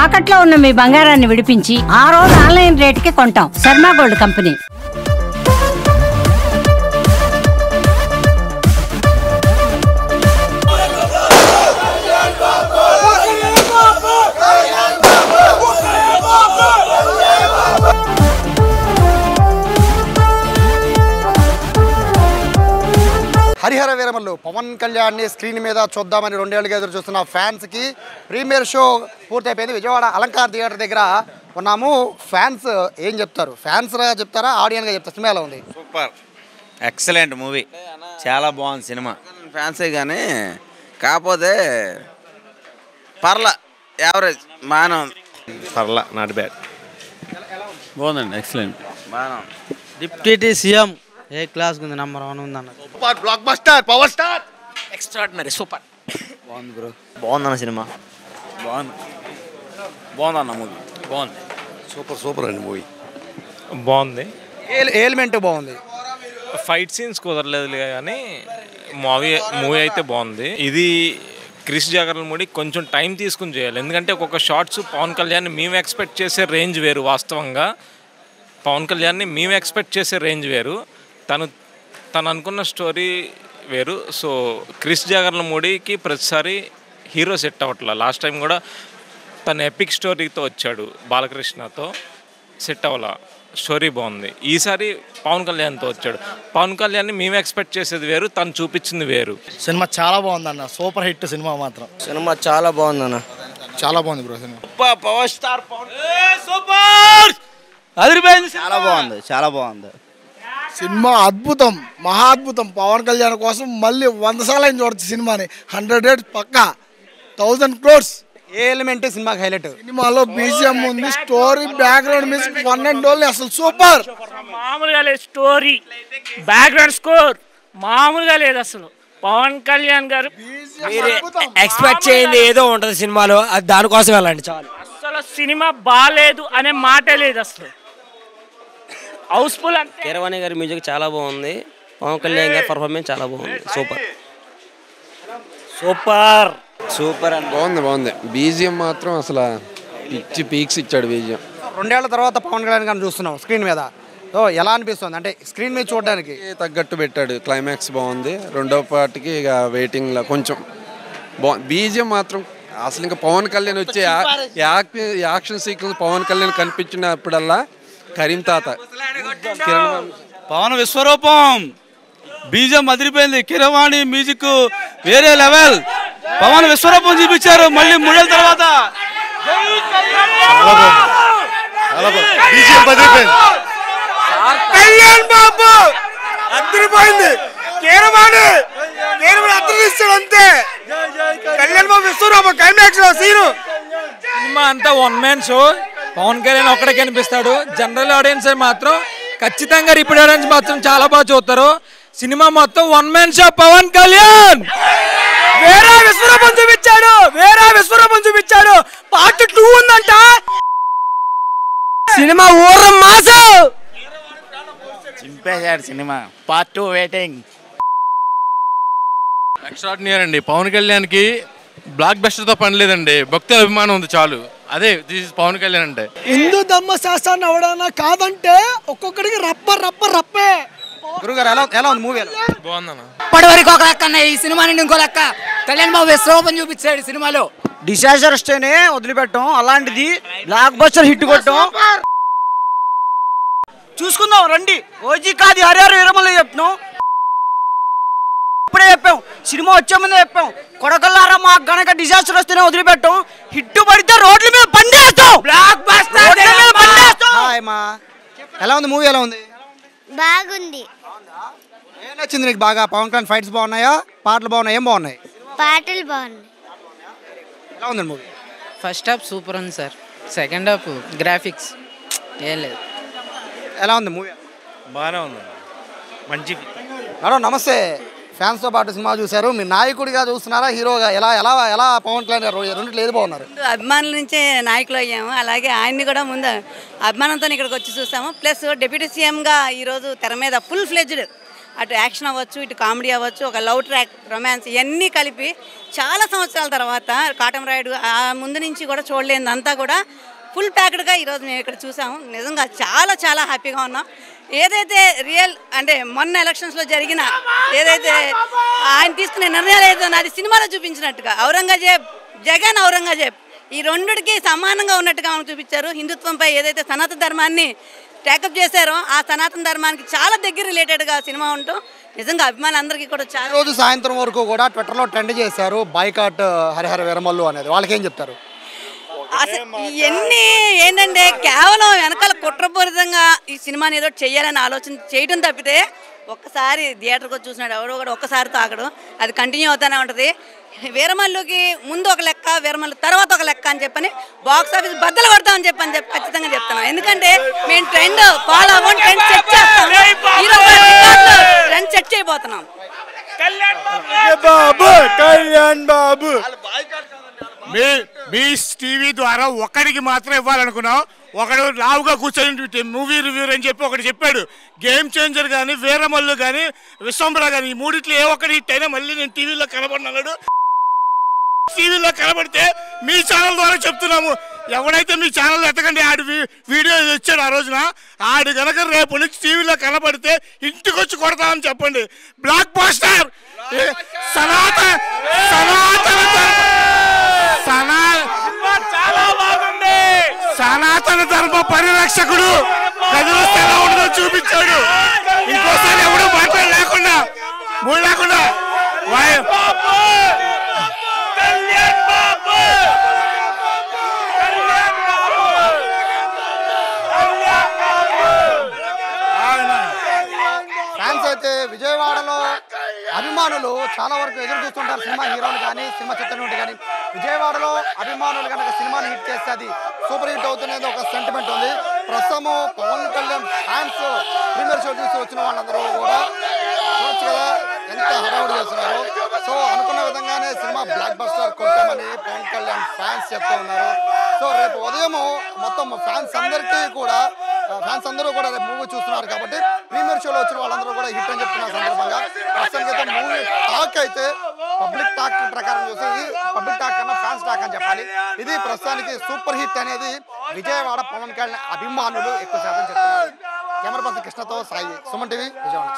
తాకట్లో ఉన్న మీ బంగారాన్ని విడిపించి ఆ రోజు ఆన్లైన్ రేటుకి కొంటాం. Sharma gold company. హరిహర వీరమల్లు పవన్ కళ్యాణ్ని స్క్రీన్ మీద చూద్దామని 2 ఏళ్ళుగా ఎదురు చూస్తున్న ఫ్యాన్స్కి ప్రీమియర్ షో పూర్తయిపోయింది. విజయవాడ అలంకార్ థియేటర్ దగ్గర ఉన్నాము. ఫ్యాన్స్ ఏం చెప్తారు? ఫ్యాన్స్గా చెప్తారా, ఆడియన్గా చెప్తారా? సినిమా ఎలా ఉంది? సూపర్, ఎక్సలెంట్ మూవీ, చాలా బాగుంది సినిమా. ఫ్యాన్సే కానీ కాకపోతే పర్లా, యావరేజ్, బాగానే ఉంది. పర్లా, నాట్ బ్యాడ్, బాగుందండి, ఎక్సలెంట్, బాగానే ఉంది. డిప్యూటీ సీఎం ఏ క్లాస్ ఉంది, నంబర్ 1 ఉంది అన్న. Super, block buster, power star, extraordinary, super. బాగుంది బ్రో, బాగుందన్న సినిమా, బాగుందన్న మూవీ, బాగుంది. సూపర్ అండి మూవీ, బాగుంది. ఎలిమెంట్ బాగుంది. ఫైట్ సీన్స్ కుదరలేదు కానీ మూవీ అయితే బాగుంది. ఇది క్రిష్ జాగర్లమూడి కొంచెం టైం తీసుకుని చేయాలి, ఎందుకంటే ఒక్కొక్క షార్ట్స్ పవన్ కళ్యాణ్ మేము ఎక్స్పెక్ట్ చేసే రేంజ్ వేరు. వాస్తవంగా పవన్ కళ్యాణ్ని మేము ఎక్స్పెక్ట్ చేసే రేంజ్ వేరు, తను అనుకున్న స్టోరీ వేరు. సో క్రిష్ జాగర్లమూడికి ప్రతిసారి హీరో సెట్ అవ్వట్లా. లాస్ట్ టైం కూడా తను ఎపిక్ స్టోరీతో వచ్చాడు, బాలకృష్ణతో సెట్ అవ్వాల, స్టోరీ బాగుంది. ఈసారి పవన్ కళ్యాణ్తో వచ్చాడు. పవన్ కళ్యాణ్ని మేము ఎక్స్పెక్ట్ చేసేది వేరు, తను చూపించింది వేరు. సినిమా చాలా బాగుందన్న, సూపర్ హిట్ సినిమా మాత్రం. సినిమా చాలా బాగుందన్న, చాలా బాగుంది bro cinema. Power star, super, అదిరిపోయింది. చాలా బాగుంది, చాలా బాగుంది సినిమా. అద్భుతం, మహా అద్భుతం. పవన్ కళ్యాణ్ కోసం మళ్ళీ 100 సార్లు అయిన చూడొచ్చు సినిమాని. 100 డేట్స్ పక్కా, 1000 crores. ఏ ఎలిమెంట్ సినిమాకి హైలైట్? సినిమాలో బీజిఎం ఉంది, story, background music, 1 and only అసలు సూపర్. మామూలుగా లేదు, స్టోరీ, బ్యాక్గ్రౌండ్ స్కోర్ మామూలుగా లేదు అసలు. పవన్ కళ్యాణ్ గారు ఎక్స్పెక్ట్ చేయండి ఏదో ఉంటుంది సినిమాలో, అది దానికోసం వెళ్ళండి చాలు. అసలు సినిమా బాగాలేదు అనే మాటే లేదు అసలు. హౌస్ఫుల్ అంటే కీరవాణి గారి మ్యూజిక్ చాలా బాగుంది, పవన్ కళ్యాణ్ గారి పర్ఫార్మెన్స్ చాలా బాగుంది. సూపర్ సూపర్ సూపర్ అని బాగుంది. బీజిఎం మాత్రం అసలు పీక్స్ ఇచ్చాడు బీజిఎం. 2 ఏళ్ల తర్వాత పవన్ కళ్యాణ్ గారిని చూస్తున్నాం స్క్రీన్ మీద. సో ఎలా అనిపిస్తుంది అంటే స్క్రీన్ మీద చూడడానికి? తగ్గట్టు పెట్టాడు, క్లైమాక్స్ బాగుంది. రెండో పార్ట్కి ఇక వెయిటింగ్లో కొంచెం బాగుంది. బీజిఎం మాత్రం అసలు ఇంకా పవన్ కళ్యాణ్ వచ్చే యాక్షన్ సీక్వెన్స్ పవన్ కళ్యాణ్ కనిపించినప్పుడల్లా కరీం తాత, పవన్ విశ్వరూపం, బీజం అదిరిపోయింది. కీరవాణి మ్యూజిక్ వేరే లెవెల్. పవన్ విశ్వరూపం చూపించారు మళ్ళీ 3 ఏళ్ళ తర్వాత. కళ్యాణ్ బాబు అదిరిపోయింది. కీరవాణి అద్దరిస్తాడు అంతే. కళ్యాణ్ బాబు విశ్వరూపం క్లైమాక్స్ సీను. సినిమా అంతా 1 man షో, పవన్ కళ్యాణ్ ఒక్కడే కనిపిస్తాడు. జనరల్ ఆడియన్స్ మాత్రం ఖచ్చితంగా రిపీట్ ఆడియన్స్ మాత్రం చాలా బాగా చూస్తారు. సినిమా మొత్తం 1 man షో. పవన్ కళ్యాణ్ వేరే విశ్వరూపం చూపించాడు. పార్ట్ 2 ఉందంట. సినిమా ఊర మాసు చింపేశాడు సినిమా. Part 2 waiting. ఎక్స్ట్రాడినరీ అండి. పవన్ కళ్యాణ్కి బ్లాక్ బస్టర్తో పని లేదండి, భక్తుల అభిమానం ఉంది చాలు. అదే దిస్ ఇస్ పవన్ కళ్యాణ్ అంటే. హిందూ ధర్మ శాస్త్రాన్ని అవడానా కాదంటే ఒక్కొక్కడికి రప్పే. గురుగారు ఎలా ఉంది మూవీ? బాగుందన్న. ఇప్పటివరకు ఒక లెక్క ఈ సినిమా నుండి ఇంకో లెక్క. కళ్యాణ్ బాబు విశ్వరూపం చూపించాడు సినిమాలో. డిసాస్టర్ వస్తేనే వదిలిపెట్టాం, అలాంటిది బ్లాక్ బస్టర్ హిట్ కొట్టాం. చూసుకుందాం రండి. ఓజీ కాదు, హరిహర వీరమల్లు చెప్తున్నాం. ఇప్పుడే చెప్పాం, సినిమా వచ్చే ముందే చెప్పాం. కొడకల్లారా మాకు గనక డిసాస్టర్ వస్తేనే వదిలిపెట్టాం, హిట్ పడితే రోడ్ల మీద పండేస్తాం. బ్లాక్ బస్టర్ హాయ్ మా, ఎలా ఉంది మూవీ? ఎలా ఉంది? బాగుంది. ఏం నచ్చింది నీకు బాగా? పవన్ కళ్యాణ్ ఫైట్స్ బాగున్నాయా, పాటలు బాగున్నాయి? ఏం బాగున్నాయి? పాటలు బాగున్నాయి. ఎలా ఉంది మూవీ? ఫస్ట్ హాఫ్ సూపర్ ఉంది సార్, సెకండ్ హాఫ్ గ్రాఫిక్స్ ఏం లేదు. ఎలా ఉంది మూవీ? బాగానే ఉంది, మంచి. మేడం నమస్తే. ఫ్యాన్స్తో పాటు సినిమా చూశారు, మీరు నాయకుడిగా చూస్తున్నారా, హీరోగా? ఎలా పవన్ కళ్యాణ్ గారు రెండిట్లో ఏది బాగున్నారు? అభిమానుల నుంచే నాయకులు అయ్యాము, అలాగే ఆయన్ని కూడా ముందు అభిమానంతో ఇక్కడికి వచ్చి చూసాము. ప్లస్ డిప్యూటీ సీఎంగా ఈరోజు తెర మీద ఫుల్ ఫ్లెడ్జ్డ్ అటు యాక్షన్ అవ్వచ్చు, ఇటు కామెడీ అవ్వచ్చు, ఒక లవ్ ట్రాక్, రొమాన్స్ ఇవన్నీ కలిపి చాలా సంవత్సరాల తర్వాత కాటమరాయుడు ఆ ముందు నుంచి కూడా చూడలేదంతా కూడా ఫుల్ ప్యాక్డ్గా ఈరోజు మేము ఇక్కడ చూసాము. నిజంగా చాలా చాలా హ్యాపీగా ఉన్నాం. ఏదైతే రియల్ అంటే మొన్న ఎలక్షన్స్లో జరిగిన ఏదైతే ఆయన తీసుకునే నిర్ణయాలు ఏదో అది సినిమాలో చూపించినట్టుగా ఔరంగజేబ్, జగన్ ఔరంగజేబ్ ఈ రెండుకి సమానంగా ఉన్నట్టుగా మనకు చూపించారు. హిందుత్వంపై ఏదైతే సనాతన ధర్మాన్ని ట్యాకప్ చేశారో ఆ సనాతన ధర్మానికి చాలా దగ్గర రిలేటెడ్గా సినిమా ఉంటూ నిజంగా అభిమానులందరికీ కూడా చాలా రోజు సాయంత్రం వరకు కూడా ట్విట్టర్లో ట్రెండ్ చేశారు బాయ్కాట్ హరిహర వీరమల్లు అనేది. వాళ్ళకి ఏం చెప్తారు? అసలు ఇవన్నీ ఏంటంటే కేవలం వెనకాల కుట్రపూరితంగా ఈ సినిమాని ఏదో చెయ్యాలని ఆలోచన చేయడం తప్పితే ఒక్కసారి థియేటర్కి వచ్చి చూసినాడు ఎవరో కూడా ఒక్కసారి తాగడం అది కంటిన్యూ అవుతూనే ఉంటుంది. వీరమల్లుకి ముందు ఒక లెక్క, వీరమల్లు తర్వాత ఒక లెక్క అని చెప్పని బాక్స్ ఆఫీస్ బద్దలు కొడతామని చెప్పని ఖచ్చితంగా చెప్తున్నాం. ఎందుకంటే మేము ట్రెండ్ ఫాలో అవ్వం, ట్రెండ్ సెట్ చేస్తాం, ట్రెండ్ సెట్ చేయబోతున్నాం. కళ్యాణ్ బాబు మీ టీవీ ద్వారా ఒకడికి మాత్రం ఇవ్వాలనుకున్నాం. ఒకడు లావుగా కూర్చొని మూవీ రివ్యూర్ అని చెప్పి ఒకటి చెప్పాడు. గేమ్ చేంజర్ కానీ, వీరమల్లు కానీ, విశ్వంబర కానీ ఈ మూడిట్లో ఏ ఒక్కటి హిట్ అయినా మళ్ళీ నేను టీవీలో కనబడినాడు. టీవీలో కనబడితే మీ ఛానల్ ద్వారా చెప్తున్నాము, ఎవడైతే మీ ఛానల్ ఎత్తకండి ఆడు వీడియో ఇచ్చాడు ఆ రోజున, ఆడు కనుక రేపు నుంచి టీవీలో కనబడితే ఇంటికి వచ్చి కొడతామని చెప్పండి. బ్లాక్ బాస్టర్ సనాతన ధర్మ పరిరక్షకుడు ప్రజలొస్తే ఎలా ఉండదో చూపించాడు. ఇంకోసారి ఎవడు మాట్లాడ లేకుండా మూడు లేకుండా ఫ్యాన్స్ అయితే విజయవాడలో అభిమానులు చాలా వరకు ఎదురు చూస్తుంటారు సినిమా హీరోలు కానీ, సినిమా చిత్రం కానీ. విజయవాడలో అభిమానులు కనుక సినిమాని హిట్ చేస్తే అది సూపర్ హిట్ అవుతున్నది ఒక సెంటిమెంట్ ఉంది. ప్రస్తుతము Pawan Kalyan fans premiere show చూసి వచ్చిన వాళ్ళందరూ కూడా చూడొచ్చు కదా ఎంత హడావుడి చేస్తున్నారు. సో అనుకున్న విధంగానే సినిమా బ్లాక్ బస్టర్ కొట్టామని పవన్ కళ్యాణ్ ఫ్యాన్స్ చెప్తూ ఉన్నారు. సో రేపు ఉదయం మొత్తం ఫ్యాన్స్ అందరూ కూడా రేపు మూవీ చూస్తున్నారు కాబట్టి ప్రీమియర్ షోలో వచ్చిన వాళ్ళందరూ కూడా హిట్ అని చెప్తున్న సందర్భంగా ప్రస్తుతానికైతే మూవీ టాక్ అయితే పబ్లిక్ టాక్ ప్రకారం చూస్తే పబ్లిక్ టాక్ కన్నా ఫ్యాన్స్ టాక్ అని చెప్పాలి. ఇది ప్రస్తుతానికి సూపర్ హిట్ అనేది విజయవాడ పవన్ కళ్యాణ్ అభిమానులు ఎక్కువ శాతం చెప్తున్నారు. కెమెరా పర్సన్ కృష్ణతో సాయి, సుమన్ టీవీ, విజయవాడ.